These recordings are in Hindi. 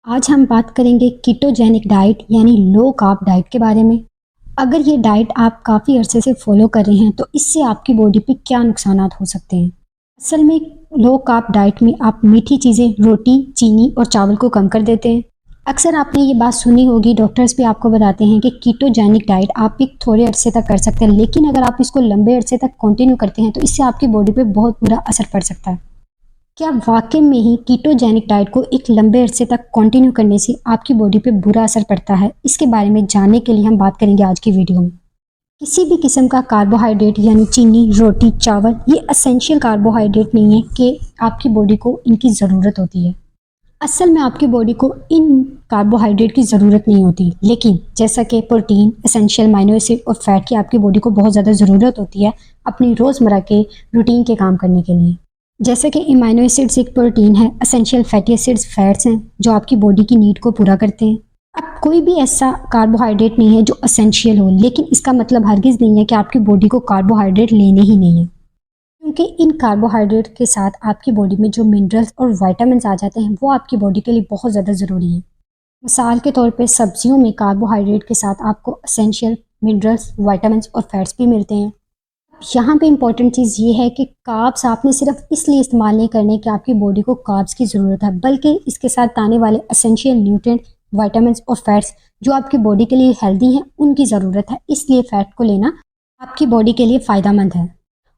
आज हम बात करेंगे कीटोजेनिक डाइट यानी लो कार्ब डाइट के बारे में। अगर ये डाइट आप काफ़ी अरसे से फॉलो कर रहे हैं तो इससे आपकी बॉडी पे क्या नुकसानात हो सकते हैं। असल में लो कार्ब डाइट में आप मीठी चीज़ें, रोटी, चीनी और चावल को कम कर देते हैं। अक्सर आपने ये बात सुनी होगी, डॉक्टर्स भी आपको बताते हैं कि कीटोजेनिक डाइट आप एक थोड़े अरसे तक कर सकते हैं, लेकिन अगर आप इसको लंबे अरसे तक कंटिन्यू करते हैं तो इससे आपकी बॉडी पे बहुत बुरा असर पड़ सकता है। क्या वाकई में ही कीटोजेनिक डाइट को एक लंबे अरसे तक कंटिन्यू करने से आपकी बॉडी पे बुरा असर पड़ता है? इसके बारे में जानने के लिए हम बात करेंगे आज की वीडियो में। किसी भी किस्म का कार्बोहाइड्रेट यानी चीनी, रोटी, चावल ये एसेंशियल कार्बोहाइड्रेट नहीं है कि आपकी बॉडी को इनकी ज़रूरत होती है। असल में आपकी बॉडी को इन कार्बोहाइड्रेट की ज़रूरत नहीं होती, लेकिन जैसा कि प्रोटीन, एसेंशियल अमीनो एसिड और फैट की आपकी बॉडी को बहुत ज़्यादा ज़रूरत होती है अपनी रोज़मर्रा के रूटीन के काम करने के लिए। जैसे कि अमीनो एसिड्स एक प्रोटीन है, एसेंशियल फैटी एसिड्स फैट्स हैं जो आपकी बॉडी की नीड को पूरा करते हैं। अब कोई भी ऐसा कार्बोहाइड्रेट नहीं है जो एसेंशियल हो, लेकिन इसका मतलब हरगिज़ नहीं है कि आपकी बॉडी को कार्बोहाइड्रेट लेने ही नहीं है, क्योंकि इन कार्बोहाइड्रेट के साथ आपकी बॉडी में जो मिनरल्स और विटामिन्स आ जाते हैं वो आपकी बॉडी के लिए बहुत ज़्यादा ज़रूरी है। मिसाल के तौर पे सब्जियों में कार्बोहाइड्रेट के साथ आपको एसेंशियल मिनरल्स, विटामिन्स और फैट्स भी मिलते हैं। यहाँ पे इम्पॉर्टेंट चीज़ ये है कि कार्ब्स आपने सिर्फ इसलिए इस्तेमाल नहीं करने कि आपकी बॉडी को कार्ब्स की ज़रूरत है, बल्कि इसके साथ आने वाले एसेंशियल न्यूट्रिएंट, विटामिन्स और फैट्स जो आपकी बॉडी के लिए हेल्दी हैं उनकी ज़रूरत है। इसलिए फ़ैट को लेना आपकी बॉडी के लिए फ़ायदेमंद है।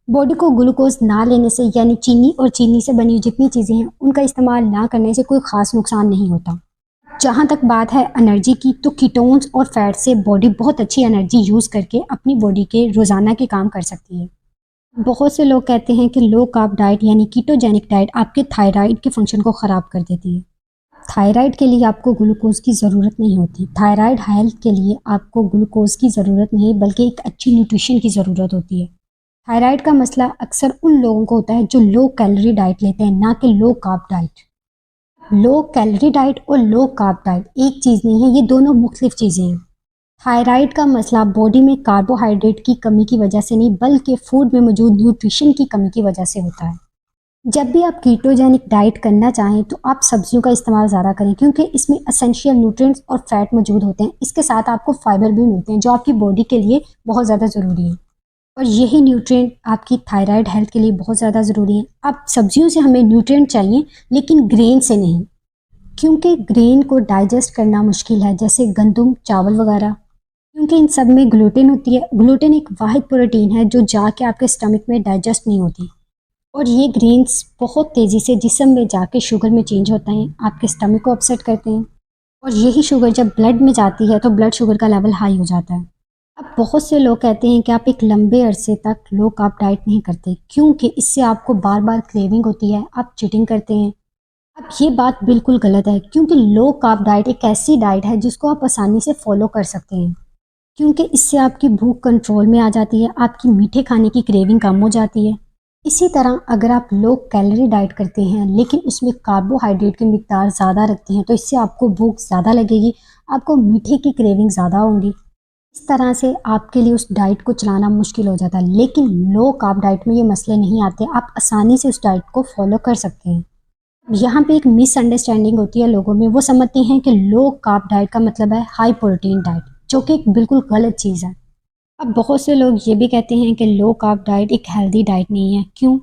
बॉडी को ग्लूकोज ना लेने से यानी चीनी और चीनी से बनी जितनी चीज़ें हैं उनका इस्तेमाल ना करने से कोई ख़ास नुकसान नहीं होता। जहाँ तक बात है एनर्जी की, तो कीटोन्स और फैट से बॉडी बहुत अच्छी एनर्जी यूज़ करके अपनी बॉडी के रोज़ाना के काम कर सकती है। बहुत से लोग कहते हैं कि लो कार्ब डाइट यानी कीटोजेनिक डाइट आपके थायराइड के फंक्शन को ख़राब कर देती है। थायराइड के लिए आपको ग्लूकोज की ज़रूरत नहीं होती। थायराइड हेल्थ के लिए आपको ग्लूकोज की ज़रूरत नहीं बल्कि एक अच्छी न्यूट्रिशन की ज़रूरत होती है। थायराइड का मसला अक्सर उन लोगों को होता है जो लो कैलोरी डाइट लेते हैं, ना कि low carb diet. Low calorie diet और लो कार्ब डाइट एक चीज़ नहीं है, ये दोनों मुख्तलिफ चीज़ें हैं। थायराइड का मसला बॉडी में कार्बोहाइड्रेट की कमी की वजह से नहीं बल्कि फूड में मौजूद न्यूट्रिशन की कमी की वजह से होता है। जब भी आप कीटोजेनिक डाइट करना चाहें तो आप सब्जियों का इस्तेमाल ज़्यादा करें, क्योंकि इसमें एसेंशियल न्यूट्रिएंट्स और फैट मौजूद होते हैं। इसके साथ आपको फाइबर भी मिलते हैं जो आपकी बॉडी के लिए बहुत ज़्यादा ज़रूरी है, और यही न्यूट्रिएंट आपकी थायराइड हेल्थ के लिए बहुत ज़्यादा ज़रूरी है। अब सब्जियों से हमें न्यूट्रिएंट चाहिए, लेकिन ग्रेन से नहीं, क्योंकि ग्रेन को डाइजेस्ट करना मुश्किल है, जैसे गंदम, चावल वगैरह, क्योंकि इन सब में ग्लूटेन होती है। ग्लूटेन एक वाहिद प्रोटीन है जो जाके आपके स्टमक में डाइजेस्ट नहीं होती, और ये ग्रेन्स बहुत तेज़ी से जिस्म में जाके शुगर में चेंज होते हैं, आपके स्टमक को अपसेट करते हैं, और यही शुगर जब ब्लड में जाती है तो ब्लड शुगर का लेवल हाई हो जाता है। अब बहुत से लोग कहते हैं कि आप एक लंबे अरसे तक लो कार्ब डाइट नहीं करते क्योंकि इससे आपको बार बार क्रेविंग होती है, आप चीटिंग करते हैं। अब ये बात बिल्कुल गलत है, क्योंकि लो कार्ब डाइट एक ऐसी डाइट है जिसको आप आसानी से फॉलो कर सकते हैं, क्योंकि इससे आपकी भूख कंट्रोल में आ जाती है, आपकी मीठे खाने की क्रेविंग कम हो जाती है। इसी तरह अगर आप लो कैलोरी डाइट करते हैं लेकिन उसमें कार्बोहाइड्रेट की मिकदार ज़्यादा रखते हैं तो इससे आपको भूख ज़्यादा लगेगी, आपको मीठे की क्रेविंग ज़्यादा होंगी। इस तरह से आपके लिए उस डाइट को चलाना मुश्किल हो जाता है। लेकिन लो कार्ब डाइट में ये मसले नहीं आते, आप आसानी से उस डाइट को फॉलो कर सकते हैं। यहाँ पे एक मिसअंडरस्टैंडिंग होती है लोगों में, वो समझते हैं कि लो कार्ब डाइट का मतलब है हाई प्रोटीन डाइट, जो कि एक बिल्कुल गलत चीज़ है। अब बहुत से लोग ये भी कहते हैं कि लो कार्ब डाइट एक हेल्दी डाइट नहीं है। क्यों?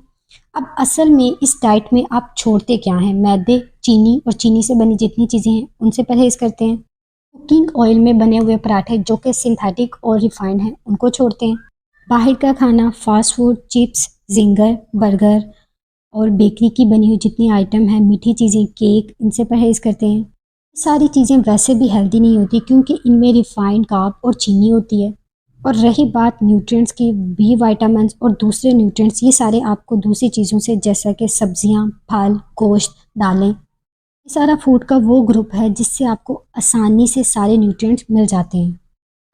अब असल में इस डाइट में आप छोड़ते क्या हैं? मैदे, चीनी और चीनी से बनी जितनी चीज़ें हैं उनसे परहेज़ करते हैं। कुकिंग ऑयल में बने हुए पराठे जो कि सिंथेटिक और रिफाइंड हैं उनको छोड़ते हैं। बाहर का खाना, fast food, chips, ginger, burger और बेकरी की बनी हुई जितनी आइटम है, मीठी चीज़ें, केक, इनसे परहेज़ करते हैं। सारी चीज़ें वैसे भी हेल्दी नहीं होती क्योंकि इनमें रिफाइंड कार्ब और चीनी होती है। और रही बात न्यूट्रिएंट्स की, बी विटामिन्स और दूसरे न्यूट्रिएंट्स, ये सारे आपको दूसरी चीज़ों से, जैसा कि सब्जियां, फल, गोश्त, दालें, ये सारा फूड का वो ग्रुप है जिससे आपको आसानी से सारे न्यूट्रिएंट्स मिल जाते हैं।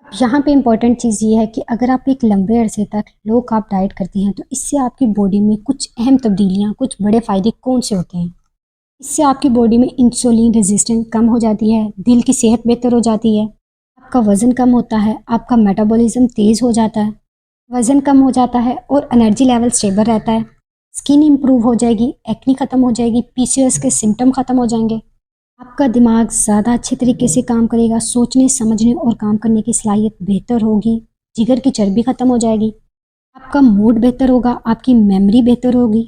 यहाँ पे इम्पॉर्टेंट चीज़ ये है कि अगर आप एक लंबे अरसे तक लो कार्ब डाइट करते हैं तो इससे आपकी बॉडी में कुछ अहम तब्दीलियाँ, कुछ बड़े फ़ायदे कौन से होते हैं। इससे आपकी बॉडी में इंसुलिन रेजिस्टेंस कम हो जाती है, दिल की सेहत बेहतर हो जाती है, आपका वज़न कम होता है, आपका मेटाबॉलिज्म तेज़ हो जाता है, वज़न कम हो जाता है और एनर्जी लेवल स्टेबल रहता है। स्किन इंप्रूव हो जाएगी, एक्नी ख़त्म हो जाएगी, पीसीओएस के सिम्टम ख़त्म हो जाएंगे। आपका दिमाग ज़्यादा अच्छे तरीके से काम करेगा, सोचने, समझने और काम करने की सलाहियत बेहतर होगी, जिगर की चर्बी खत्म हो जाएगी, आपका मूड बेहतर होगा, आपकी मेमोरी बेहतर होगी।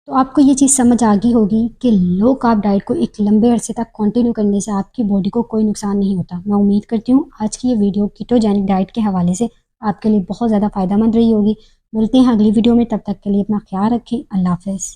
तो आपको ये चीज़ समझ आ गई होगी कि लो कार्ब डाइट को एक लंबे अरसे तक कंटिन्यू करने से आपकी बॉडी को कोई नुकसान नहीं होता। मैं उम्मीद करती हूँ आज की ये वीडियो कीटोजेनिक डाइट के हवाले से आपके लिए बहुत ज़्यादा फ़ायदेमंद रही होगी। मिलते हैं अगली वीडियो में, तब तक के लिए अपना ख्याल रखें। अल्लाह हाफ़िज़।